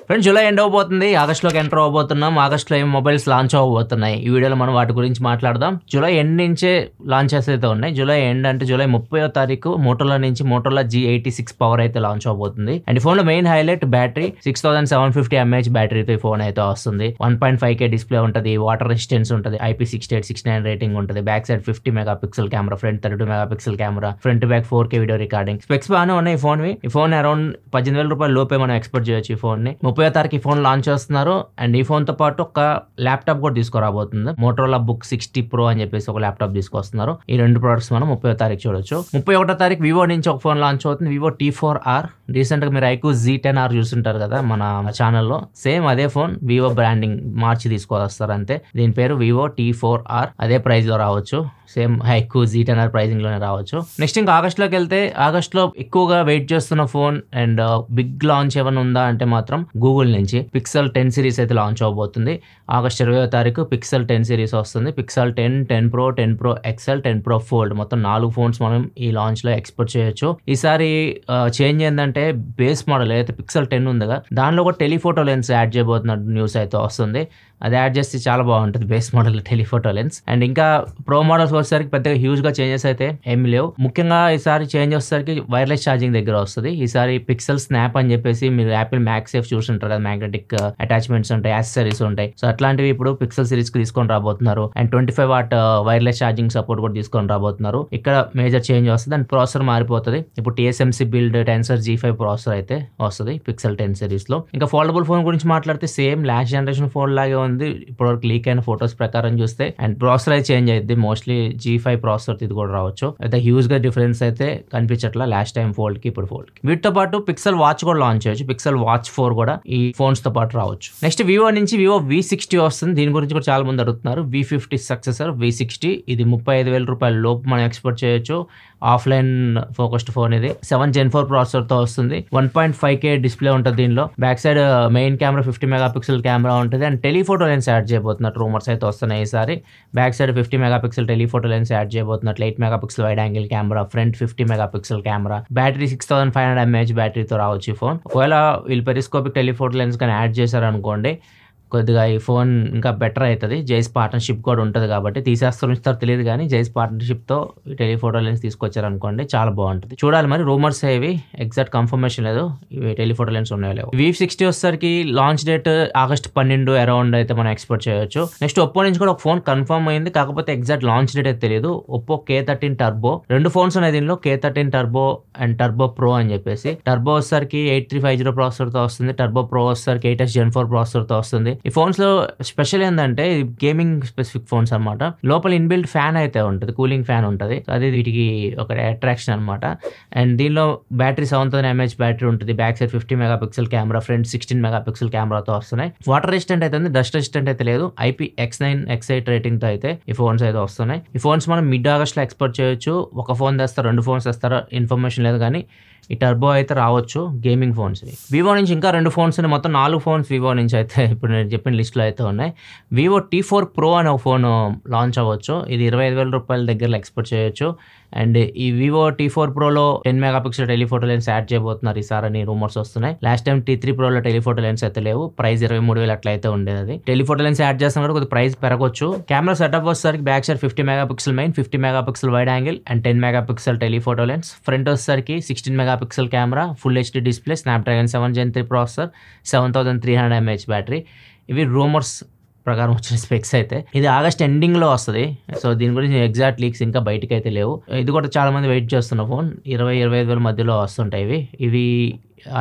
Friends July end అవబోతుంది, ఆగస్టులోకి enter అవబోతున్నాం. ఆగస్టులో ఏం మొబైల్స్ లాంచ్ అవబోతున్నాయి. ఈ వీడియోలో మనం వాటి గురించి మాట్లాడదాం. జూలై ఎండ్ నుంచే లాంచెస్ అయితే ఉన్నాయి. జూలై ఎండ్ అంటే జూలై 30వ తారీఖు మోటోలా నుంచి మోటోలా G86 పవర్ అయితే లాంచ్ అవబోతుంది. అండ్ ఈ ఫోన్ లో మెయిన్ హైలైట్ బ్యాటరీ 6750 mAh బ్యాటరీతో ఈ ఫోన్ అయితే వస్తుంది. 1.5K డిస్ప్లే ఉంటుంది, వాటర్ రెసిస్టెన్స్ ఉంటుంది, IP6869 రేటింగ్ ఉంటుంది. Back side 50 megapixel camera, front 32 megapixel camera, front back 4K video recording. Specs బాగానే ఉన్నాయి ఈ ఫోన్. ఈ ఫోన్ అరౌండ్ 18,000 రూపాయల లోపే మనం ఎక్స్పెక్ట్ చేయొచ్చు. ఈ ఫోన్ ని 30వ తారీఖు ఈ ఫోన్ లాంచ్ చేస్తున్నారు. అండ్ ఈ ఫోన్ తో పాటు ఒక ల్యాప్టాప్ కూడా తీసుకురాబోతుంది. మోటోలా బుక్ 60 Pro అని చెప్పేసి ఒక ల్యాప్టాప్ తీసుకొస్తున్నారు. ఈ రెండు ప్రొడక్ట్స్ మనం 30వ తారీఖు చూడొచ్చు. 31వ తారీఖు వివో నుంచి ఒక ఫోన్ లాంచ్ అవుతుంది, వివో T4R. రీసెంట్ గా మీరు iQOO Z10R చూస్తుంటారు కదా మన ఛానల్లో, సేమ్ అదే ఫోన్ వివో బ్రాండింగ్ మార్చి తీసుకొస్తారు అంతే. దీని పేరు వివో T4R. అదే ప్రైస్ లో రావచ్చు, సేమ్ iQOO Z10R ప్రైసింగ్ లోనే రావచ్చు. నెక్స్ట్ ఇంకా ఆగస్టులోకి వెళ్తే, ఆగస్ట్ లో ఎక్కువగా వెయిట్ చేస్తున్న ఫోన్ అండ్ బిగ్ లాంచ్ ఏమైనా ఉందా అంటే మాత్రం గూగుల్ నుంచి Pixel 10 సిరీస్ అయితే లాంచ్ అవబోతుంది. ఆగస్ట్ 20వ తారీఖు Pixel 10 సిరీస్ వస్తుంది. Pixel 10, 10 Pro, 10 Pro XL, 10 Pro Fold మొత్తం 4 ఫోన్స్ మనం ఈ లాంచ్ లో ఎక్స్పెక్ట్ చేయొచ్చు. ఈసారి చేంజ్ ఏంటంటే బేస్ మోడల్ ఏదైతే Pixel 10 ఉందిగా దానిలో కూడా టెలిఫోటో లెన్స్ యాడ్ చేయబోతున్నట్టు న్యూస్ అయితే వస్తుంది. అది యాడ్ చేస్తే చాలా బాగుంటుంది base model telephoto lens. And ఇంకా ప్రో మోడల్స్ వచ్చేసరికి పెద్దగా హ్యూజ్ గా చేంజెస్ అయితే ఏమి లేవు. ముఖ్యంగా ఈసారి చేంజ్ వచ్చేసరికి వైర్లెస్ ఛార్జింగ్ దగ్గర వస్తుంది. ఈసారి పిక్సెల్ స్నాప్ అని చెప్పేసి మీరు యాపిల్ మ్యాక్సేఫ్ చూసుంటారు కదా, మ్యాగ్నెటిక్ అటాచ్మెంట్స్ ఉంటాయి, యాక్సెసరీస్ ఉంటాయి. సో అట్లాంటివి ఇప్పుడు పిక్సెల్ సిరీస్ కి తీసుకొని రాబోతున్నారు. And 25 what wireless charging support కూడా తీసుకొని రాబోతున్నారు. ఇక్కడ మేజర్ చేంజ్ వస్తుంది. అండ్ ప్రాసెసర్ మారిపోతుంది. ఇప్పుడు TSMC build tensor G5 processor అయితే వస్తుంది Pixel 10 సిరీస్ లో. ఇంకా ఫోల్డబుల్ ఫోన్ గురించి మాట్లాడితే సేమ్ లాస్ట్ జనరేషన్ ఫోన్ లాగే ఉంది ఇప్పటివరకు లీక్ అయిన ఫోటోస్ ప్రకారం చూస్తే. అండ్ ప్రాసెసర్ అయితే చేంజ్ అయింది, మోస్ట్లీ G5 ప్రాసెసర్ ఇది కూడా రావచ్చు. అయితే హ్యూజ్ గా డిఫరెన్స్ అయితే కనిపించట్లా లాస్ట్ టైం ఫోల్డ్ కి ఇప్పుడు ఫోల్డ్ కి. వీటితో పాటు పిక్సెల్ వాచ్ కూడా లాంచ్ చేయొచ్చు. పిక్సెల్ వాచ్ 4 కూడా ఈ ఫోన్స్ తో పాటు రావచ్చు. నెక్స్ట్ వివో నుంచి వివో V60 వస్తుంది. దీని గురించి కూడా చాలా మంది అడుగుతున్నారు. V50 సక్సెసర్ V60 ఇది 35,000 రూపాయల లోపు మనం ఎక్స్పెక్ట్ చేయొచ్చు. ఆఫ్లైన్ ఫోకస్డ్ ఫోన్ ఇది. 7 Gen 4 ప్రాసెసర్ తో వస్తుంది. 1.5K డిస్ప్లే ఉంటుంది దీనిలో. Back side main camera 50 megapixel camera ఉంటుంది. అండ్ టెలిఫోటో లెన్స్ యాడ్ చేయబోతున్నట్టు రూమర్స్ అయితే వస్తున్నాయి. ఈసారి back side 50 megapixel telephoto lens add చేయబోతున్నట్లు. 8 megapixel wide angle camera, front 50 megapixel camera, battery 6500 mAh బ్యాటరీతో రావచ్చు ఈ ఫోన్. ఒకవేళ వీళ్ళు పెరిస్కోపిక్ టెలిఫోటో లెన్స్ కానీ యాడ్ చేశారనుకోండి, కొద్దిగా ఈ ఫోన్ ఇంకా బెటర్ అవుతుంది. జైస్ పార్ట్నర్షిప్ కూడా ఉంటుంది కాబట్టి, తీసేస్తారు ఉంచుతారు తెలియదు కానీ జైస్ పార్ట్నర్షిప్తో టెలిఫోటో లెన్స్ తీసుకొచ్చారనుకోండి చాలా బాగుంటుంది. చూడాలి మరి, రూమర్స్ ఏవి ఎగ్జాక్ట్ కన్ఫర్మేషన్ లేదు ఇవి టెలిఫోటో లెన్స్ ఉన్నాయో లేవు. V60 వచ్చేసరికి లాంచ్ డేట్ ఆగస్ట్ 12 అరౌండ్ అయితే మనం ఎక్స్పెక్ట్ చేయొచ్చు. నెక్స్ట్ ఒప్పో నుంచి కూడా ఒక ఫోన్ కన్ఫర్మ్ అయింది, కాకపోతే ఎగ్జాక్ట్ లాంచ్ డేట్ అయితే తెలియదు. Oppo K13 turbo. 2 ఫోన్స్ ఉన్నాయి దీనిలో, K13 turbo and turbo pro అని చెప్పేసి. టర్బో వచ్చేసరికి 8350 ప్రాసెసర్ తో వస్తుంది. టర్బో ప్రో వచ్చేసరికి 8S Gen 4 ప్రాసెసర్ తో వస్తుంది. ఈ ఫోన్స్ లో స్పెషల్ ఏంటంటే గేమింగ్ స్పెసిఫిక్ ఫోన్స్ అనమాట. లోపల ఇన్బిల్ట్ ఫ్యాన్ అయితే ఉంటుంది, కూలింగ్ ఫ్యాన్ ఉంటుంది. అది వీటికి ఒక అట్రాక్షన్ అనమాట. అండ్ దీనిలో బ్యాటరీ 7000 mAh బ్యాటరీ ఉంటుంది. Back side 50 megapixel camera, front 16 megapixel కెమెరాతో వస్తున్నాయి. వాటర్ రెసిస్టెంట్ అయితే ఉంది, డస్ట్ రెసిస్టెంట్ అయితే లేదు. IP69 X8 రేటింగ్ తో అయితే ఈ ఫోన్స్ అయితే వస్తున్నాయి. ఈ ఫోన్స్ మనం మిడ్ ఆగస్ట్ లో ఎక్స్పెక్ట్ చేయొచ్చు. ఒక ఫోన్ తెస్తారు, 2 ఫోన్స్ తెస్తారా ఇన్ఫర్మేషన్ లేదు కానీ ఈ టర్బో అయితే రావచ్చు గేమింగ్ ఫోన్స్. వివో నుంచి ఇంకా 2 ఫోన్స్ ఉన్నాయి, మొత్తం 4 ఫోన్స్ వివో నుంచి అయితే ఇప్పుడు నేను చెప్పిన లిస్ట్ లో అయితే ఉన్నాయి. వివో T4 Pro అనే ఒక ఫోన్ లాంచ్ అవ్వచ్చు. ఇది 25,000 రూపాయల దగ్గరలో ఎక్స్పెక్ట్ చేయొచ్చు. అండ్ ఈ వివో T4 Proలో 10 మెగాపిక్సెల్ టెలిఫోటో లెన్స్ యాడ్ చేయబోతున్నారు ఈసారి అని రూమర్స్ వస్తున్నాయి. లాస్ట్ టైం T3 Proలో టెలిఫోటో లెన్స్ అయితే లేవు, ప్రైస్ 23,000 అట్లా అయితే ఉండేది. అది టెలిఫోటో లెన్స్ యాడ్ చేస్తాం కూడా కొద్దిగా ప్రైస్ పెరగొచ్చు. కెమెరా సెటప్ వచ్చేసరికి back side 50 megapixel main, 50 megapixel wide angle and 10 megapixel telephoto lens. Front వచ్చేసరికి 16 megapixel camera, full HD display, Snapdragon 7 Gen 3 processor, 7300 mAh battery. ఇవి రూమర్స్ ప్రకారం వచ్చిన స్పెక్స్ అయితే. ఇది ఆగస్ట్ ఎండింగ్ లో వస్తుంది. సో దీని గురించి ఎగ్జాక్ట్ లీక్స్ ఇంకా బయటకి అయితే లేవు. ఇది కూడా చాలా మంది వెయిట్ చేస్తున్న ఫోన్. 20,000-25,000 మధ్యలో వస్తుంటాయి ఇవి.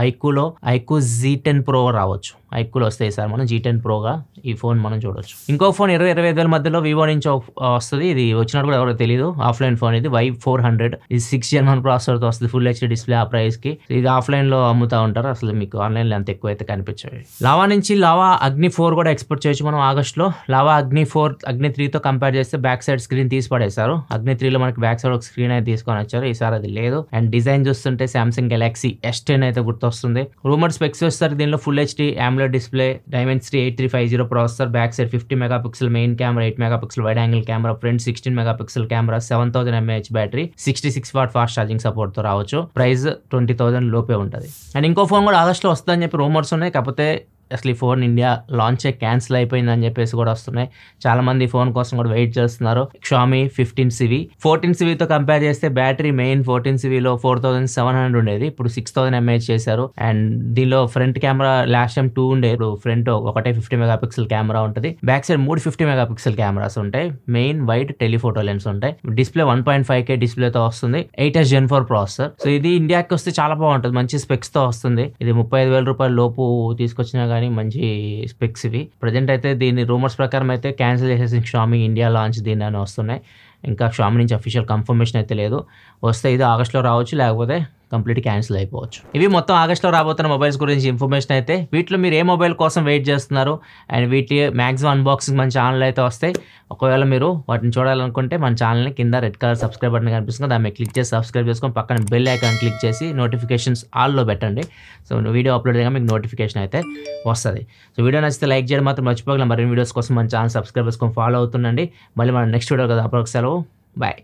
iQOO Z10 Pro రావచ్చు. iQOO వస్తాయి సార్ మనం G10 Proగా ఈ ఫోన్ మనం చూడొచ్చు. ఇంకో ఫోన్ 20,000-25,000 మధ్యలో వివో నుంచి వస్తుంది. ఇది వచ్చినట్టు కూడా ఎవరో తెలియదు. ఆఫ్లైన్ ఫోన్ ఇది Y400. ఇది 6 Gen 1 ప్రాసెసర్ తో వస్తుంది, ఫుల్ HD డిస్ప్లే ఆ ప్రైస్ కి. ఇది ఆఫ్లైన్ లో అమ్ముతా ఉంటారు, అసలు మీకు ఆన్లైన్ లో అంత ఎక్కువ అయితే కనిపించాయి. లావా నుంచి లావా అగ్ని 4 కూడా ఎక్స్పెక్ట్ చేయొచ్చు మనం ఆగస్ట్ లో. లావా అగ్ని 4 అగ్ని 3 తో కంపేర్ చేస్తే బ్యాక్ సైడ్ స్క్రీన్ తీసి పడేశారు. అగ్ని 3లో మనకి బ్యాక్ సైడ్ ఒక స్క్రీన్ అయితే తీసుకొని వచ్చారు, ఈసారి అది లేదు. అండ్ డిజైన్ చూస్తుంటే Samsung Galaxy S10 అయితే గుర్తొస్తుంది. రూమర్ స్పెక్స్ వస్తారు దీనిలో full HD AMOLED display, Dimensity 8350 processor, back side 50 megapixel main camera, 8 megapixel wide angle camera, front 16 megapixel camera, 7000 mAh battery, 66 watt fast charging support తో రావచ్చు. Price 20,000 లోపే ఉంటుంది. And ఇంకో phone కూడా ఆగస్ట్లో వస్తుందని చెప్పి రూమర్స్ ఉన్నాయి. కాకపోతే అసలు ఈ ఫోన్ ఇండియా లాంచ్ క్యాన్సిల్ అయిపోయిందని చెప్పేసి కూడా వస్తున్నాయి. చాలా మంది ఈ ఫోన్ కోసం కూడా వెయిట్ చేస్తున్నారు. Xiaomi 15CV 14CV తో కంపేర్ చేస్తే బ్యాటరీ మెయిన్ 14CVలో 4700 ఉండేది, ఇప్పుడు 6000 mAh చేశారు. అండ్ దీనిలో ఫ్రంట్ కెమెరా లాస్ట్ టైం 2 ఉండేది, ఇప్పుడు ఫ్రంట్ ఒకటే 50 మెగాపిక్సెల్ కెమెరా ఉంటుంది. బ్యాక్ సైడ్ 3 50 మెగాపిక్సెల్ కెమెరాస్ ఉంటాయి. మెయిన్ వైడ్ టెలిఫోటో లెన్స్ ఉంటాయి. డిస్ప్లే 1.5K డిస్ప్లేతో వస్తుంది. 8S Gen 4 processor. సో ఇది ఇండియాకి వస్తే చాలా బాగుంటుంది, మంచి స్పెక్స్ తో వస్తుంది. ఇది 35,000 రూపాయల లోపు తీసుకొచ్చినా కానీ మంచి స్పెక్స్ ఇవి. ప్రజెంట్ అయితే దీని రూమర్స్ ప్రకారం అయితే క్యాన్సిల్ చేసేసి Xiaomi ఇండియా లాంచ్ దీని అని వస్తున్నాయి. ఇంకా Xiaomi నుంచి అఫీషియల్ కన్ఫర్మేషన్ అయితే లేదు. వస్తే ఇది ఆగస్ట్లో రావచ్చు, లేకపోతే కంప్లీట్ క్యాన్సిల్ అయిపోవచ్చు. ఇవి మొత్తం ఆగస్ట్లో రాబోతున్న మొబైల్స్ గురించి ఇన్ఫర్మేషన్ అయితే. వీటిలో మీరు ఏ మొబైల్ కోసం వెయిట్ చేస్తున్నారు అండ్ వీటి మ్యాక్సిమం అన్బాక్సింగ్ మన ఛానల్ అయితే వస్తాయి. ఒకవేళ మీరు వాటిని చూడాలనుకుంటే మన ఛానల్ని కింద రెడ్ కలర్ సబ్స్క్రైబ్ బటన్ కనిపిస్తుంది, దాన్ని క్లిక్ చేసి సబ్స్క్రైబ్ చేసుకొని పక్కన బెల్ ఐకాన్ క్లిక్ చేసి నోటిఫికేషన్స్ ఆల్లో పెట్టండి. సో వీడియో అప్లోడ్ చేయగా మీకు నోటిఫికేషన్ అయితే వస్తుంది. సో వీడియో నచ్చితే లైక్ చేయడం మాత్రం మర్చిపోగలం. మరిన్ని వీడియోస్ కోసం మన ఛానల్ సబ్స్క్రైబ్ చేసుకొని ఫాలో అవుతుండండి. మళ్ళీ మనం నెక్స్ట్ వీడియో కదా, అప్పుడు సెలవు, బాయ్.